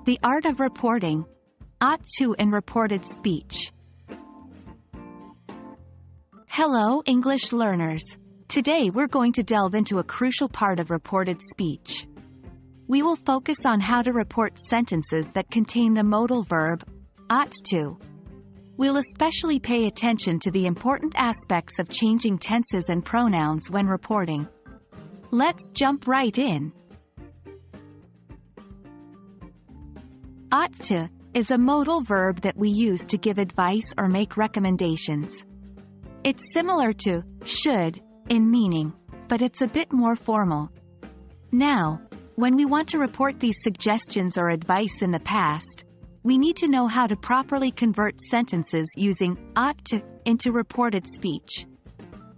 The art of reporting. Ought to in reported speech. Hello, English learners. Today we're going to delve into a crucial part of reported speech. We will focus on how to report sentences that contain the modal verb, ought to. We'll especially pay attention to the important aspects of changing tenses and pronouns when reporting. Let's jump right in. Ought to is a modal verb that we use to give advice or make recommendations. It's similar to should in meaning, but it's a bit more formal. Now, when we want to report these suggestions or advice in the past, we need to know how to properly convert sentences using ought to into reported speech.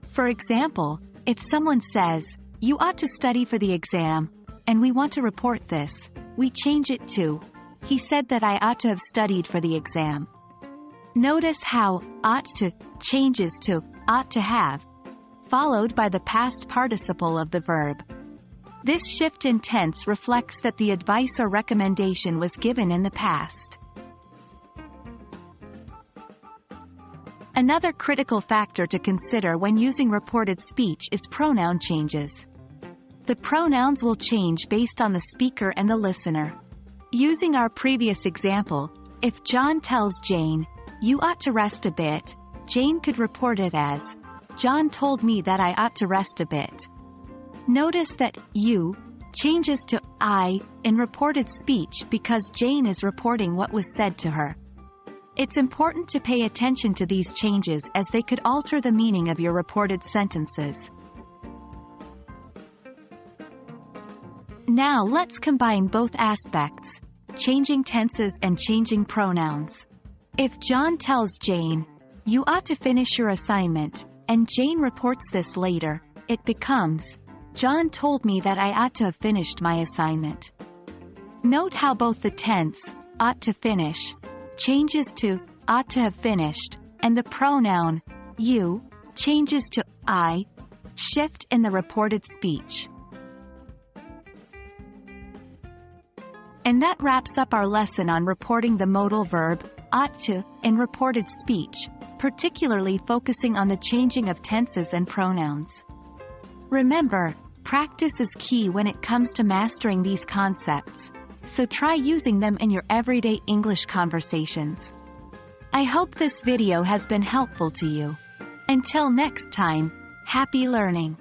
For example, if someone says, "You ought to study for the exam," and we want to report this, we change it to, "He said that I ought to have studied for the exam." Notice how ought to changes to ought to have, followed by the past participle of the verb. This shift in tense reflects that the advice or recommendation was given in the past. Another critical factor to consider when using reported speech is pronoun changes. The pronouns will change based on the speaker and the listener. Using our previous example, if John tells Jane, "You ought to rest a bit," Jane could report it as, "John told me that I ought to rest a bit." Notice that you changes to I in reported speech because Jane is reporting what was said to her. It's important to pay attention to these changes as they could alter the meaning of your reported sentences. Now let's combine both aspects, changing tenses and changing pronouns. If John tells Jane, "You ought to finish your assignment," and Jane reports this later, it becomes, "John told me that I ought to have finished my assignment." Note how both the tense, ought to finish, changes to ought to have finished, and the pronoun, you, changes to I, shift in the reported speech. And that wraps up our lesson on reporting the modal verb, ought to, in reported speech, particularly focusing on the changing of tenses and pronouns. Remember, practice is key when it comes to mastering these concepts, so try using them in your everyday English conversations. I hope this video has been helpful to you. Until next time, happy learning!